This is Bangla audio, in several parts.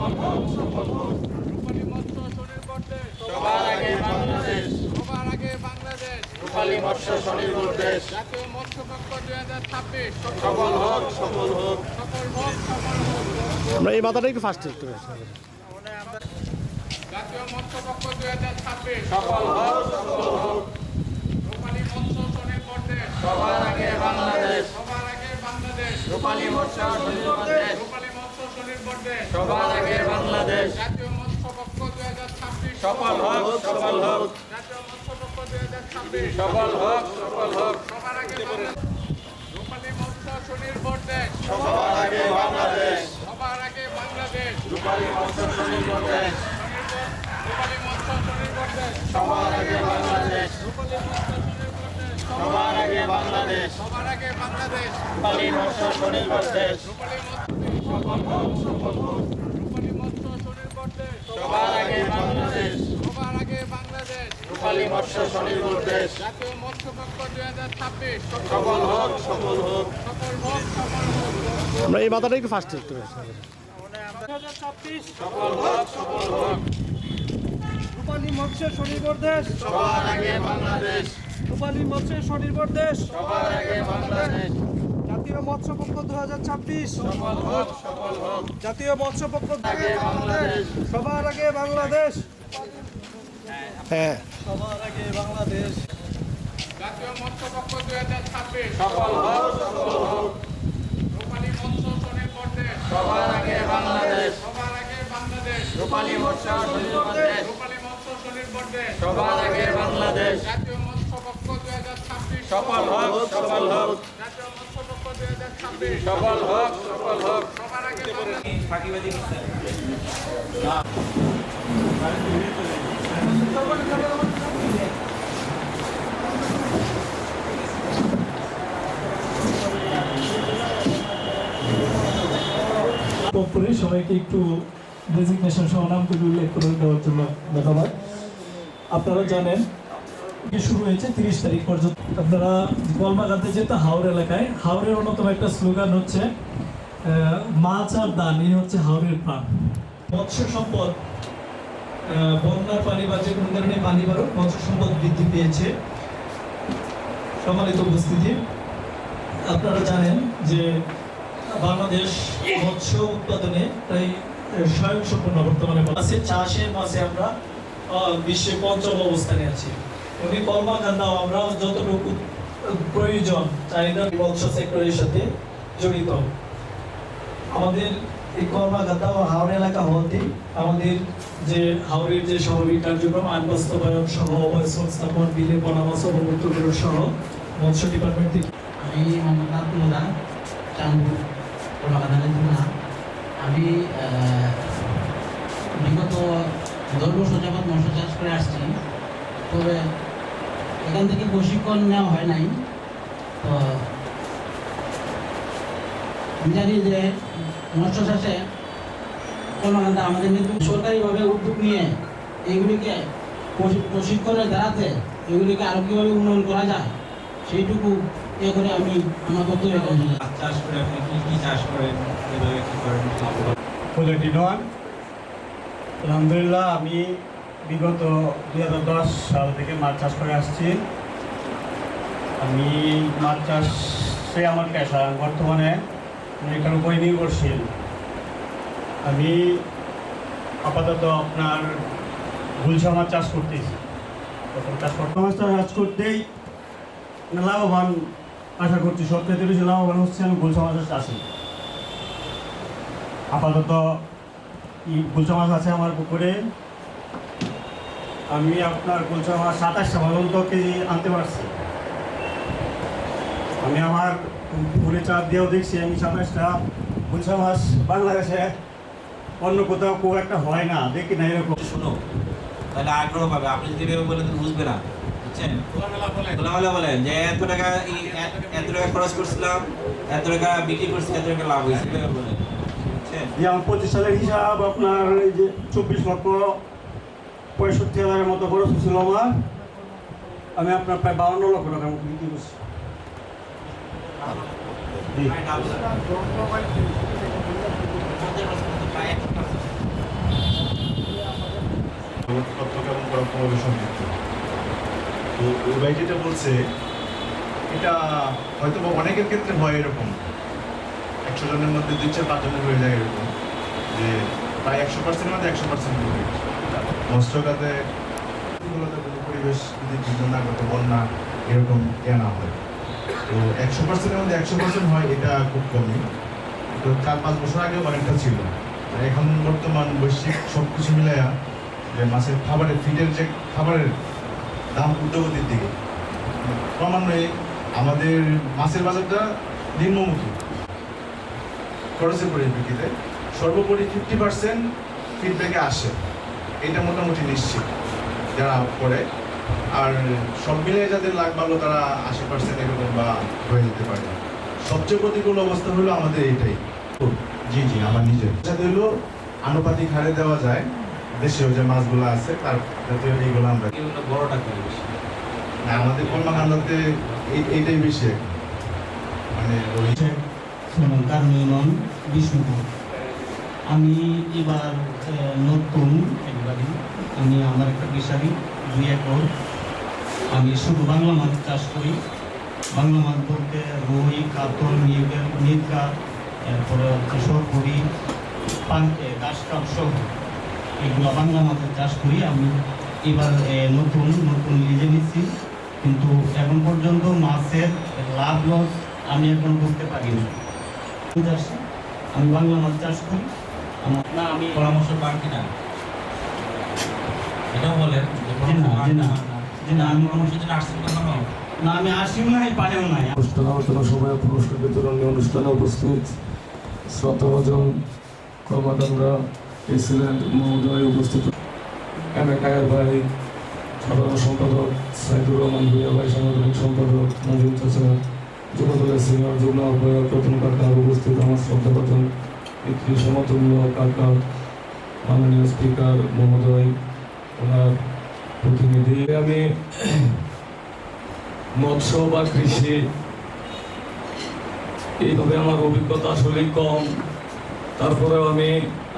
রূপালী মৎস্য স্বনির্ভর দেশ, সবার আগে বাংলাদেশ। সবার আগে বাংলাদেশ। রূপালী মৎস্য স্বনির্ভর দেশ। জাতীয় মৎস্য পক্ষ 2026 সফল হোক, সফল হোক। সফল হোক, সফল হোক। আমরা এই মাথাটা একটু ফার্স্ট একটু জাতীয় মৎস্য পক্ষ 2026 সফল হোক, সফল হোক। রূপালী মৎস্য স্বনির্ভর দেশ, সবার আগে বাংলাদেশ। সবার আগে বাংলাদেশ। রূপালী মৎস্য স্বনির্ভর দেশ। রূপালী মৎস্য স্বনির্ভর দেশ, সবার আগে বাংলাদেশ। জাতীয় মৎস্য পক্ষ 2026 সফল হোক, সফল হোক। জাতীয় মৎস্য পক্ষ 2026 সফল হোক, সফল হোক। সবার আগে বাংলাদেশ। রূপালী মৎস্য স্বনির্ভর দেশ, সবার আগে বাংলাদেশ। সবার আগে বাংলাদেশ। রূপালী মৎস্য স্বনির্ভর দেশ। রূপালী মৎস্য স্বনির্ভর দেশ, সবার আগে বাংলাদেশ। রূপালী মৎস্য স্বনির্ভর দেশ, সবার আগে বাংলাদেশ। সবার আগে বাংলাদেশ। রূপালী মৎস্য স্বনির্ভর দেশ। রূপালী মৎস্য রূপালী মৎস্য স্বনির্ভর দেশ, সবার আগে বাংলাদেশ। সবার আগে বাংলাদেশ। রূপালী মৎস্য স্বনির্ভর দেশ। জাতীয় মৎস্য পক্ষ 2026 সফল হোক, সফল হোক। সফল হোক, সফল হোক। আমরা এই মাথাটা একটু ফার্স্ট একটু 2026 সফল হোক, সফল হোক। রূপালী মৎস্য স্বনির্ভর দেশ, সবার আগে বাংলাদেশ। রূপালী মৎস্য স্বনির্ভর দেশ। সবার আগে বাংলাদেশ। জাতীয় মৎস্য পক্ষ 2026 সফল হোক, সফল হোক। জাতীয় মৎস্য পক্ষ আগে বাংলাদেশ। সবার আগে বাংলাদেশ। হ্যাঁ সবার আগে বাংলাদেশ। জাতীয় মৎস্য পক্ষ 2026 সফল হোক, সফল হোক। রূপালী মৎস্য স্বনির্ভর দেশ, সবার আগে বাংলাদেশ। সবার আগে বাংলাদেশ। রূপালী মৎস্য স্বনির্ভর দেশ। রূপালী মৎস্য স্বনির্ভর দেশ, সবার আগে বাংলাদেশ। জাতীয় মৎস্য পক্ষ 2026 সফল হোক, সফল হোক। জাতীয় মৎস্য পক্ষ 2026 সফল হোক, সফল হোক। সবার আগে বাংলাদেশ। পরে সবাইকে একটু ডেজিগনেশন সহ নাম করে উল্লেখ করে দেওয়ার জন্য ধন্যবাদ। আপনারা জানেন যে শুরু হয়েছে 30 তারিখ পর্যন্ত। আপনারা কলমাকান্দে যেতে হাওড় এলাকায়, হাওড়ের অন্যতম একটা স্লোগান হচ্ছে মাছ আর দান, এই হচ্ছে হাওড়ের প্রাণ। মৎস্য সম্পদ, বন্যার পানি বা যে কোনো কারণে পানি বাড়ক, মৎস্য সম্পদ বৃদ্ধি পেয়েছে। সম্মানিত উপস্থিতি, আপনারা জানেন যে বাংলাদেশ মৎস্য উৎপাদনে প্রায় স্বয়ংসম্পূর্ণ বর্তমানে আছে। চাষের মাঝে আমরা বিশ্বে পঞ্চম অবস্থানে আছি। উনি কলমাকান্দাও আমরা যতটুকু প্রয়োজন চাহিদা মৎস্য সেক্টরের সাথে জড়িত। আমাদের এই কলমাকান্দা ও হাওড় এলাকা হতে আমাদের যে হাওড়ের যে স্বাভাবিক কার্যক্রম আইন বাস্তবায়ন সহ অবৈধ সংস্থাপন বিলে পরামর্শ সহ মৎস্য ডিপার্টমেন্ট থেকে আমি মোহাম্মদ আব্দুল্লাহ চাঁদপুর কলকাতা জেলা। আমি বিগত 10 বছর যাবৎ মৎস্য চাষ করে আসছি। তবে এখান থেকে প্রশিক্ষণ নেওয়া হয় নাই। তো আমি জানি যে মৎস্য চাষে কলকাতা আমাদের কিন্তু সরকারিভাবে উদ্যোগ নিয়ে এইগুলিকে প্রশিক্ষণের দ্বারাতে এগুলিকে আরও কীভাবে উন্নয়ন করা যায় সেইটুকু এ করে আমি আমার বক্তব্য চাষ করে আপনি কি কি চাষ করেন, এভাবে কি করেন? আলহামদুলিল্লাহ, আমি বিগত 2010 সাল থেকে মাছ চাষ করে আসছি। আমি মাছ চাষে আমার পেশা, বর্তমানে এটার উপরে নির্ভরশীল। আমি আপাতত আপনার গুলশা মাছ চাষ করতেছি। মাছটা চাষ করতেই লাভবান আশা করছি। সবচেয়ে বেশি লাভবান হচ্ছে আমি গুলশা মাছের চাষে। আপাতত গুলশা মাছ আছে আমার পুকুরে। আমি আপনার গুলশা মাছ 27টা পর্যন্ত কেজি আনতে পারছি। আমি আমার পুকুরে চার দিয়েও দেখছি আমি 27টা গুলশা মাছ বাংলাদেশে অন্য কোথাও খুব একটা হয় না, দেখি না এরকম। শুনো, তাহলে আগ্রহ পাবে। আপনি যদি এভাবে বলেন তো বুঝবে না, বুঝছেন? খোলামেলা বলেন যে এত টাকা খরচ করছিলাম, এত টাকা বিক্রি করছি, এত টাকা লাভ হয়েছে, এভাবে বলেন, বুঝছেন? যে আমার 25 সালের হিসাব আপনার এই যে 24,65,000-এর মতো খরচ ছিল আমার। আমি আপনার প্রায় 52 লক্ষ টাকার মতো বিক্রি করছি। ভাই যেটা বলছে এটা হয়তো বা অনেকের ক্ষেত্রে হয় এরকম, 100 জনের মধ্যে 2-4-5 জনের হয়ে যায় এরকম যে প্রায় 100%-এর মধ্যে 100% হবে। মৎস্যখাতে পরিবেশ যদি বিঘ্ন না করতে, বন্যা এরকম না হয়, তো 100%-এর মধ্যে 100% হয়, এটা খুব কমই। তো 4-5 বছর আগে অনেকটা ছিল। এখন বর্তমান বৈশ্বিক সব কিছু মিলাইয়া যে মাছের খাবারের ফিডের যে খাবারের দাম ঊর্ধ্বগতির দিকে, ক্রমান্বয়ে আমাদের মাছের বাজারটা নিম্নমুখী খরচের পরিপ্রেক্ষিতে সর্বোপরি 50% ফিডব্যাকে আসে, এটা মোটামুটি নিশ্চিত যারা করে। আর সব মিলিয়ে যাদের লাভ ভালো তারা 80% এরকম বা হয়ে যেতে পারে। সবচেয়ে প্রতিকূল অবস্থা হলো আমাদের এইটাই। জি জি, আমার নিজের সাথে হলো আনুপাতিক হারে দেওয়া যায় দেশেও যে মাছগুলো আছে তার যাতে এইগুলো আমরা বড়টা করে বেশি না, আমাদের কর্মকাণ্ডতে এইটাই বেশি মানে ওই শ্রীলঙ্কার নিয়মন বিষ্ণুপুর। আমি এবার নতুন একবারই আমি আমার একটা ফিশারি 2 একর, আমি শুধু বাংলা মাছ চাষ করি। বাংলা মাছ বলতে রুই, কাতল, মিরকা, এরপরে হচ্ছে সরপুরি, পানকে, ঘাস কাপ সহ এগুলো বাংলা মাছের চাষ করি। আমি এবার নতুন লিজে নিচ্ছি, কিন্তু এখন পর্যন্ত মাছের লাভ লস আমি এখন করতে পারিনি। আমি বাংলা মাছ চাষ করি। না, আমি পরামর্শ পান কিনা এটাও বলেন। আমি পরামর্শ জন্য আসছেন কখনো? না, আমি আসিও নাই, পারেও নাই। অনুষ্ঠান আলোচনা সভায় পুরস্কার বিতরণী অনুষ্ঠানে উপস্থিত শ্রদ্ধাভাজন কর্মকাণ্ডরা এক্সিলেন্ট মহোদয়, উপস্থিত এমএকায়ের ভাই, সাধারণ সম্পাদক সাইদুর রহমান ভূঁইয়া ভাই, সাংগঠনিক সম্পাদক নাজিম চাচা, যুবদলের সিনিয়র যুগ্ম আহ্বায়ক রতন কাকা, উপস্থিত আমার শ্রদ্ধাভাজন পিতৃ সমতুল্য কাকা, মাননীয় স্পিকার মহোদয়, ওনার প্রতিনিধি। আমি মৎস্য বা কৃষি এইভাবে আমার অভিজ্ঞতা আসলেই কম। তারপরেও আমি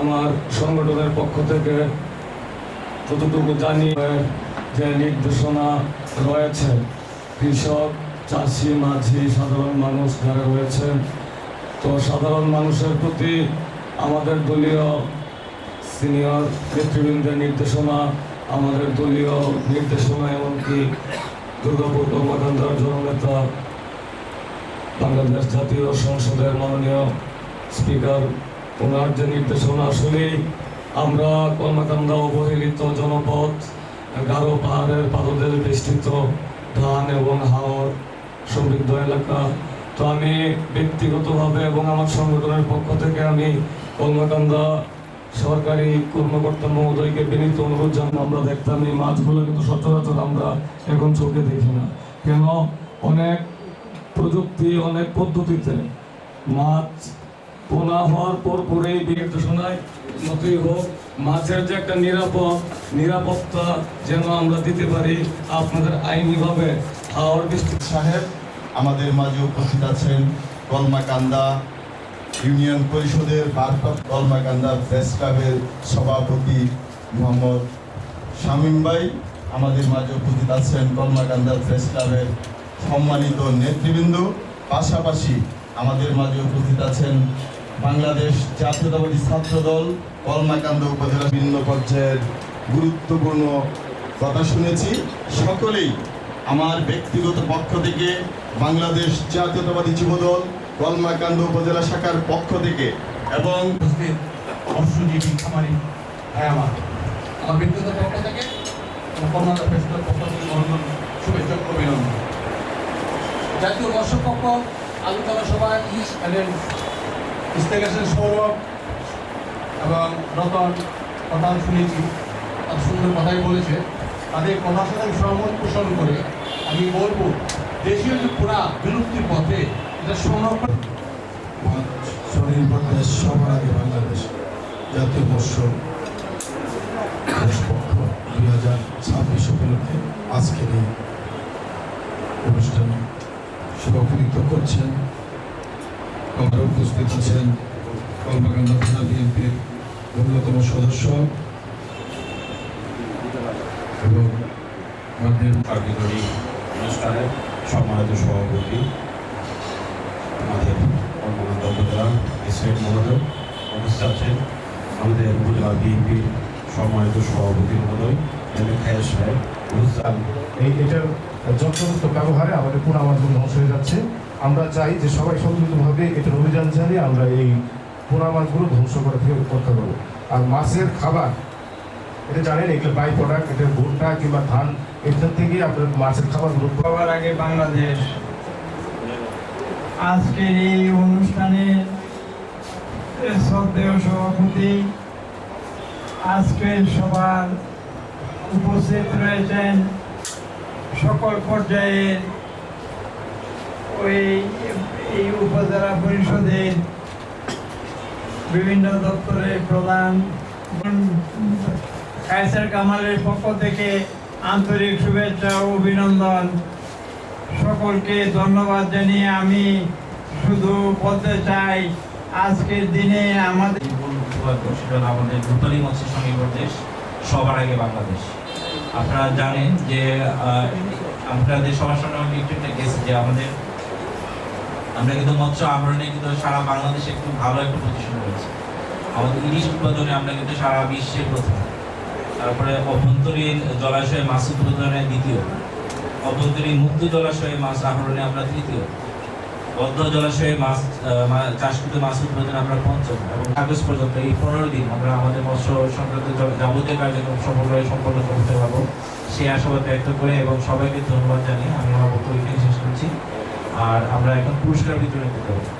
আমার সংগঠনের পক্ষ থেকে যতটুকু জানি যে নির্দেশনা রয়েছে, কৃষক, চাষি, মাঝি, সাধারণ মানুষ যারা রয়েছেন, তো সাধারণ মানুষের প্রতি আমাদের দলীয় সিনিয়র নেতৃবৃন্দের নির্দেশনা, আমাদের দলীয় নির্দেশনা, এমনকি দুর্গাপুর কর্মকাণ্ডার জননেতা, বাংলাদেশ জাতীয় সংসদের মাননীয় স্পিকার, ওনার যে নির্দেশনা, আসলেই আমরা কর্মকাণ্ডা অবহেলিত জনপদ, গারো পাহাড়ের পাদদেশ বেষ্টিত ধান এবং হাওর সমৃদ্ধ এলাকা। তো আমি ব্যক্তিগতভাবে এবং আমার সংগঠনের পক্ষ থেকে আমি কর্মকাণ্ডা সরকারি কর্মকর্তা মহোদয়কে বিনীত অনুরোধ জানাই। আমরা দেখতাম এই মাছগুলো কিন্তু সচরাচর আমরা এখন চোখে দেখি না, কেন অনেক প্রযুক্তি, অনেক পদ্ধতিতে মাছ পোনা হওয়ার পরেই নির্দেশনায় মতোই হোক, মাছের যে একটা নিরাপত্তা যেন আমরা দিতে পারি আপনাদের আইনিভাবে। হাওর ডিস্ট্রিক্ট সাহেব আমাদের মাঝে উপস্থিত আছেন, কলমাকান্দা ইউনিয়ন পরিষদের ভারপ্রাপ্ত কলমাকান্দা প্রেস ক্লাবের সভাপতি মোহাম্মদ শামীম ভাই আমাদের মাঝে উপস্থিত আছেন, কলমাকান্দা প্রেস ক্লাবের সম্মানিত নেতৃবৃন্দ। পাশাপাশি আমাদের মাঝে উপস্থিত আছেন বাংলাদেশ জাতীয়তাবাদী ছাত্রদল কলমাকান্দা উপজেলা বিভিন্ন পর্যায়ের গুরুত্বপূর্ণ কথা শুনেছি। সকলেই আমার ব্যক্তিগত পক্ষ থেকে বাংলাদেশ জাতীয়তাবাদী যুবদল কলমাকান্দা উপজেলা শাখার পক্ষ থেকে এবং মৎস্যজীবী খামারি ভাই আমার ব্যক্তিগত পক্ষ থেকে কর্মকর্তা প্রেসিডেন্ট পক্ষ থেকে শুভেচ্ছা অভিনন্দন। জাতীয় মৎস্য পক্ষ আলোচনা সভায় ইস্তেক সৌরভ এবং রতন কথা শুনেছি, তার সুন্দর কথাই বলেছে। তাদের কথার সাথে আমি সহমত পোষণ করে আমি বলবো, দেশীয় যে পুরা বিলুপ্তির পথে এটা সংরক্ষণ স্বাধীন বাংলাদেশ সবার আগে বাংলাদেশ জাতীয় মৎস্য পক্ষ 2026 উপলক্ষে আজকের এই অনুষ্ঠানে সভাপতিত্ব করছেন। আমরা উপস্থিত আছেন কলমাকান্দা থানা বিএনপির অন্যতম সদস্য এবং আমাদের কার্যকরী অনুষ্ঠানের সম্মানিত সভাপতি আমাদের কর্মকাণ্ড উপজেলা এসএড মহোদয় উপস্থিত আছেন, আমাদের উপজেলা বিএনপির সম্মানিত সভাপতি মহোদয় খায়ের সাহেব হুসান। এটার যন্ত্রযুক্ত ব্যবহারে আমাদের পুরা মাছগুলো ধ্বংস হয়ে যাচ্ছে। আমরা চাই যে সবাই সম্মিলিতভাবে এটার অভিযান চালিয়ে আমরা এই পোনা মাছগুলো ধ্বংস করা থেকে রক্ষা করবো। আর মাছের খাবার, এটা জানেন এগুলো বাই প্রোডাক্ট, এটা ভুট্টা কিংবা ধান, এটার থেকে আপনার মাছের খাবারগুলো সবার আগে বাংলাদেশ। আজকের এই অনুষ্ঠানের শ্রদ্ধেয় সভাপতি, আজকের সবার উপস্থিত রয়েছেন সকল পর্যায়ের এই উপজেলা পরিষদের বিভিন্ন দপ্তরের প্রধান, কায়সার কামালের পক্ষ থেকে আন্তরিক শুভেচ্ছা ও অভিনন্দন। সকলকে ধন্যবাদ জানিয়ে আমি শুধু বলতে চাই আজকের দিনে আমাদের আমাদের রূপালী মৎস্য শ্রমিক দেশ, সবার আগে বাংলাদেশ। আপনারা জানেন যে আপনাদের সবার সামনে আমি একটু গেছি যে আমরা কিন্তু মৎস্য আহরণে কিন্তু সারা বাংলাদেশে খুব ভালো একটা পজিশন রয়েছে। আমাদের ইলিশ উৎপাদনে আমরা কিন্তু সারা বিশ্বের প্রথম, তারপরে অভ্যন্তরীণ জলাশয়ে মাছ উৎপাদনে দ্বিতীয়, অভ্যন্তরীণ মুক্ত জলাশয়ে মাছ আহরণে আমরা তৃতীয়, বদ্ধ জলাশয়ে মাছ চাষকৃত মাছ উৎপাদনে আমরা পঞ্চম, এবং আগস্ট পর্যন্ত এই 15 দিন আমরা আমাদের মৎস্য সংক্রান্ত যাবতীয় কার্যক্রম সফলভাবে সম্পন্ন করতে পারবো সেই আশাবাদ ব্যক্ত করে এবং সবাইকে ধন্যবাদ জানিয়ে আমি আমার বক্তব্য এখানে শেষ করছি। আর আমরা এখন পুরস্কার বিতরণ করতে পারবো।